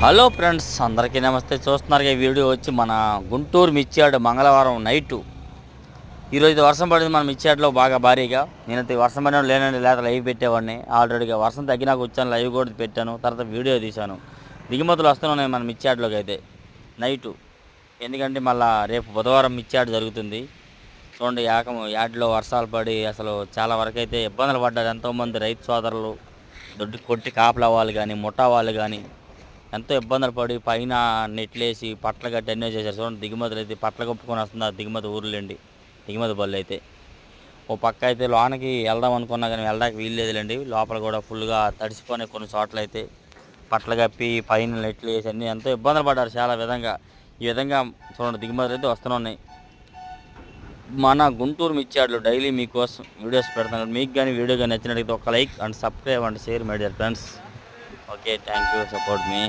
Hello friends, అందరికీ నమస్తే. చూస్తున్నారు ఈ వీడియో వచ్చి మన గుంటూరు మిర్చియాడ్ మంగళవారం నైటు. ఈరోజు వర్షం పడింది మన మిర్చియాడ్లో బాగా భారీగా. నేనైతే వర్షం పడిన లేనండి, లేదా లైవ్ పెట్టేవాడిని. ఆల్రెడీగా వర్షం తగ్గినాక వచ్చాను, లైవ్ కూడా పెట్టాను, తర్వాత వీడియో తీశాను. దిగుమతులు వస్తున్నాయి మన మిర్చియాడ్లోకి అయితే నైటు. ఎందుకంటే మళ్ళీ రేపు బుధవారం మిర్చియాడ్ జరుగుతుంది. చూడండి, యాడ్లో వర్షాలు పడి అసలు చాలా వరకు అయితే ఇబ్బందులు పడ్డారు ఎంతోమంది రైతు సోదరులు. దొడ్డి కొట్టి కాపలా వాళ్ళు కానీ, ముఠా వాళ్ళు కానీ ఎంతో ఇబ్బందులు పడి పైన నెట్లేసి పట్ల గట్టి అన్నీ చేశారు. చూడండి, దిగుమతులు అయితే పట్ల కప్పుకొని వస్తున్నారు. దిగుమతి ఊర్లేండి, దిగుమతి బళ్ళు అయితే. ఓ పక్క అయితే లోనకి వెళ్దాం అనుకున్నా కానీ వెళ్ళడానికి వీల్లేదులేండి. లోపల కూడా ఫుల్గా తడిసిపోయిన కొన్ని చోట్ల అయితే పట్ల కప్పి పైన నెట్లు వేసి అన్నీ ఎంతో ఇబ్బందులు పడ్డారు చాలా విధంగా. ఈ విధంగా చూడండి, దిగుమతులు అయితే వస్తున్నాయి. మన గుంటూరు మిర్చియాడ్లో డైలీ మీకోసం వీడియోస్ పెడతాను. మీకు కానీ వీడియో కానీ నచ్చినట్లయితే ఒక like and subscribe and share my dear friends. Okay, thank you, support me.